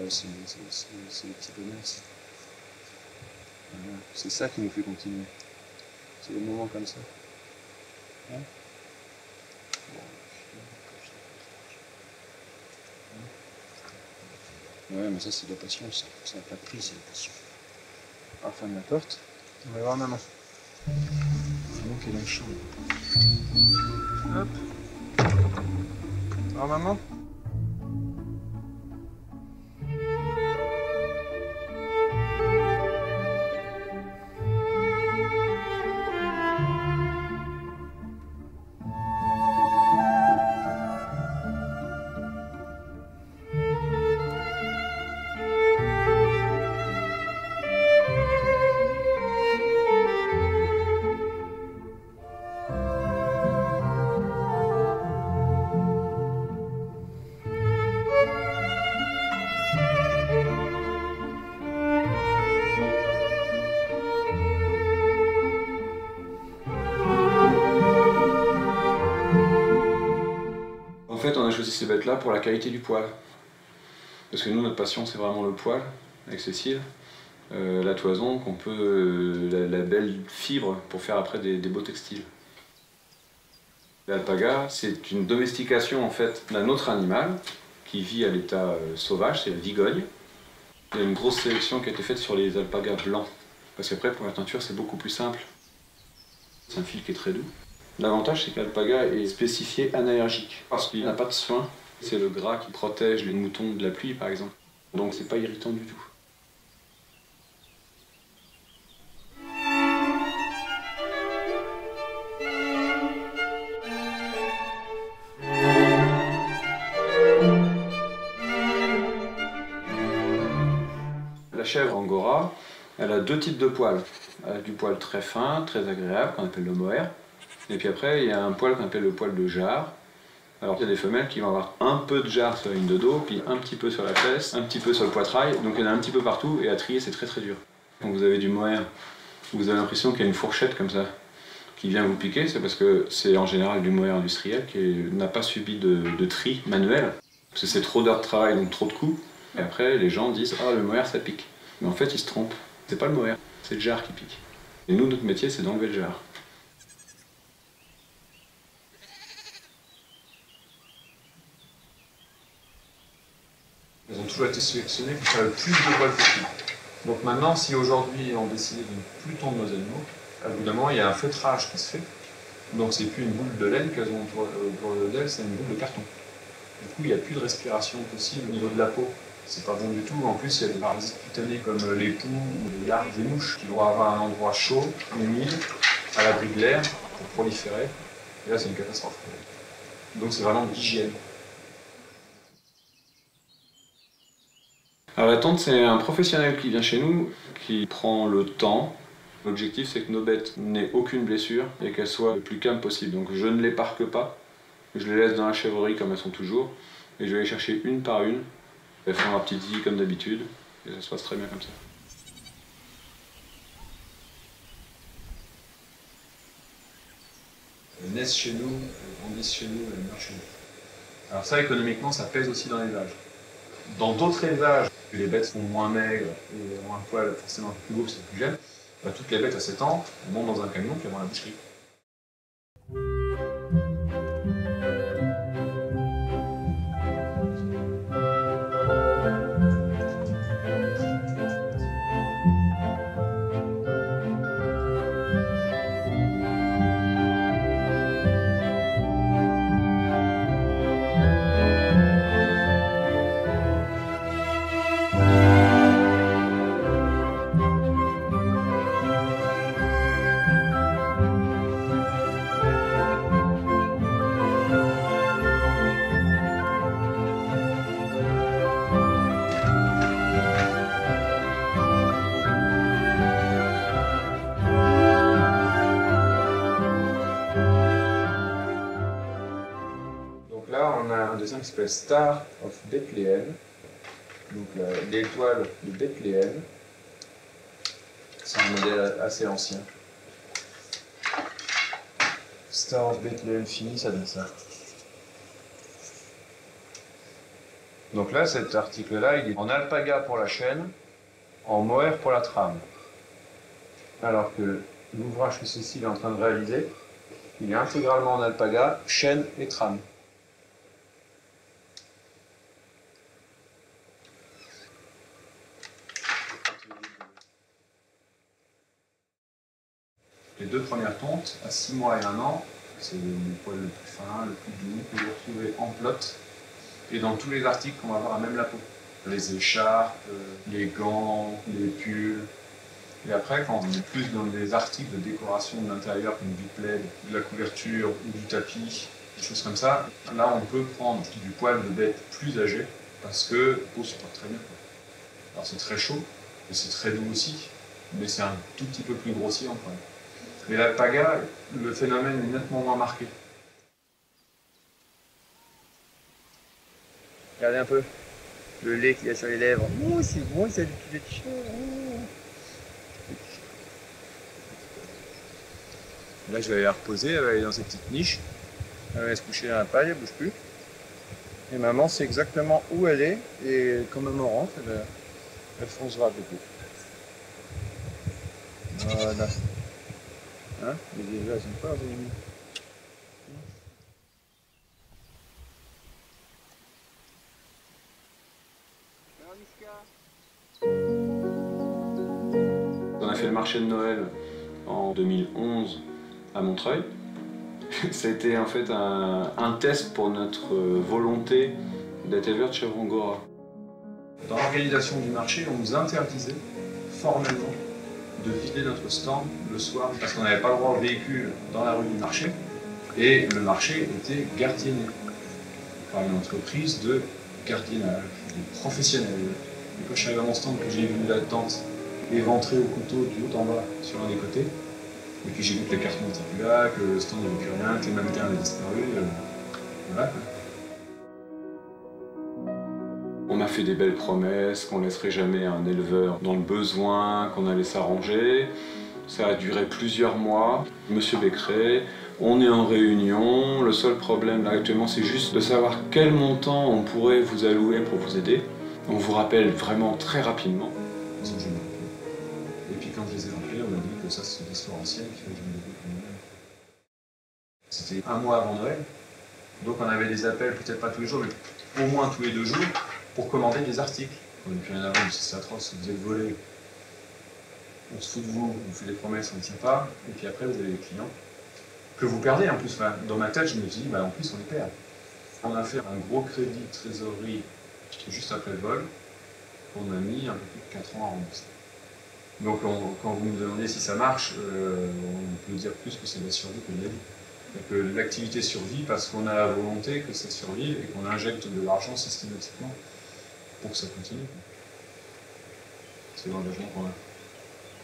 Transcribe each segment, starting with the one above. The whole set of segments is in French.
c'est bien. C'est les petits bonheurs. Voilà. C'est ça qui nous fait continuer. C'est des moments comme ça. Hein? Ouais, mais ça c'est de la patience. Ça n'a pas de prix, c'est la passion. On va fermer la porte. On va voir maman. Maman qui est dans le champ. Hop. Alors maman. En fait, on a choisi ces bêtes-là pour la qualité du poil. Parce que nous, notre passion, c'est vraiment le poil, avec Cécile. La toison, qu'on peut, la belle fibre pour faire après des beaux textiles. L'alpaga, c'est une domestication en fait d'un autre animal qui vit à l'état sauvage, c'est la vigogne. Il y a une grosse sélection qui a été faite sur les alpagas blancs. Parce qu'après, pour la teinture, c'est beaucoup plus simple. C'est un fil qui est très doux. L'avantage, c'est que l'alpaga est spécifié anayergique, parce qu'il n'a pas de soin. C'est le gras qui protège les moutons de la pluie, par exemple. Donc c'est pas irritant du tout. La chèvre angora, elle a deux types de poils. Elle a du poil très fin, très agréable, qu'on appelle le mohair. Et puis après, il y a un poil qu'on appelle le poil de jarre. Alors il y a des femelles qui vont avoir un peu de jarre sur la ligne de dos, puis un petit peu sur la fesse, un petit peu sur le poitrail, donc il y en a un petit peu partout, et à trier c'est très très dur. Quand vous avez du mohair, vous avez l'impression qu'il y a une fourchette comme ça, qui vient vous piquer, c'est parce que c'est en général du mohair industriel qui n'a pas subi de tri manuel, parce que c'est trop d'heures de travail, donc trop de coups, et après les gens disent « Ah, le mohair ça pique ». Mais en fait ils se trompent, c'est pas le mohair, c'est le jarre qui pique. Et nous, notre métier c'est d'enlever le jarre. Elles ont toujours été sélectionnées pour faire le plus de poils possible. Donc maintenant, si aujourd'hui on décide de ne plus tondre nos animaux, à bout d'un moment, il y a un feutrage qui se fait. Donc c'est plus une boule de laine qu'elles ont autour d'elles, c'est une boule de carton. Du coup, il n'y a plus de respiration possible au niveau de la peau. C'est pas bon du tout. En plus, il y a des parasites cutanés comme les poux, les larves, les mouches qui vont avoir un endroit chaud, humide, à l'abri de l'air pour proliférer. Et là, c'est une catastrophe. Donc c'est vraiment de l'hygiène. Alors la tonte, c'est un professionnel qui vient chez nous, qui prend le temps. L'objectif, c'est que nos bêtes n'aient aucune blessure et qu'elles soient le plus calmes possible. Donc je ne les parque pas, je les laisse dans la chèvrerie comme elles sont toujours, et je vais les chercher une par une. Elles font leur petite vie comme d'habitude, et ça se passe très bien comme ça. Elles naissent chez nous, elles grandissent chez nous, elles meurent chez nous. Alors ça, économiquement, ça pèse aussi dans l'élevage. Dans d'autres élevages, les bêtes sont moins maigres et ont un poil forcément plus beau, c'est plus jeune, bah, toutes les bêtes à 7 ans montent dans un camion qui vont à la boucherie. Qui s'appelle Star of Bethlehem, donc l'étoile de Bethléem. C'est un modèle assez ancien. Star of Bethlehem fini, ça donne ça. Donc là, cet article-là, il est en alpaga pour la chaîne, en mohair pour la trame. Alors que l'ouvrage que Cécile est en train de réaliser, il est intégralement en alpaga, chaîne et trame. Les deux premières tontes, à 6 mois et 1 an, c'est le poil le plus fin, le plus doux, que vous retrouvez en plot et dans tous les articles qu'on va voir à même la peau. Les écharpes, les gants, les pulls. Et après, quand on est plus dans des articles de décoration de l'intérieur, comme du plaid, de la couverture ou du tapis, des choses comme ça, là on peut prendre du poil de bête plus âgé parce que la peau se porte très bien. Alors c'est très chaud, et c'est très doux aussi, mais c'est un tout petit peu plus grossier en poil. Mais l'alpaga, le phénomène est nettement moins marqué. Regardez un peu le lait qu'il y a sur les lèvres. Oh, c'est bon, ça a du lait de chat. Là, je vais aller la reposer, elle va aller dans cette petite niche. Elle va se coucher dans la paille, elle bouge plus. Et maman sait exactement où elle est, et quand maman rentre, elle foncera avec vous. Voilà. Hein? Les déjà, elles sont pas revenues. On a fait le marché de Noël en 2011 à Montreuil. Ça a été en fait un test pour notre volonté d'être éleveur de chèvres angora. Dans l'organisation du marché, on nous interdisait formellement de vider notre stand le soir parce qu'on n'avait pas le droit au véhicule dans la rue du marché et le marché était gardienné par une entreprise de gardiennage, des professionnels. Et quand je suis arrivé à mon stand, que j'ai vu la tente éventrée au couteau du haut en bas sur un des côtés, et puis j'ai vu que les cartons n'étaient plus là, que le stand n'avait plus rien, que les mannequins avaient disparu, voilà. On m'a fait des belles promesses, qu'on laisserait jamais un éleveur dans le besoin, qu'on allait s'arranger. Ça a duré plusieurs mois. Monsieur Becquerel, on est en réunion. Le seul problème là actuellement, c'est juste de savoir quel montant on pourrait vous allouer pour vous aider. On vous rappelle vraiment très rapidement. Et puis quand je les ai rappelés, on m'a dit que ça c'est une histoire ancienne, qu'il fallait que je me débrouille pour moi-même. C'était un mois avant Noël, donc on avait des appels, peut-être pas tous les jours, mais au moins tous les 2 jours, pour commander des articles. On n'a plus rien à vendre, c'est atroce, vous êtes volé, on se fout de vous, on vous fait des promesses, on ne tient pas, et puis après vous avez des clients que vous perdez en plus. Enfin, dans ma tête, je me suis dit, bah, en plus on les perd. On a fait un gros crédit de trésorerie juste après le vol, qu'on a mis un peu plus de 4 ans à rembourser. Donc quand vous me demandez si ça marche, on peut dire plus que c'est de la survie que de la vie. Que l'activité survit parce qu'on a la volonté que ça survive et qu'on injecte de l'argent systématiquement pour que ça continue. C'est l'engagement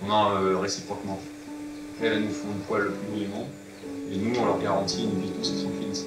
qu'on a réciproquement. Elles nous font le poil le plus beau du monde et nous on leur garantit une vie douce et tranquille ici.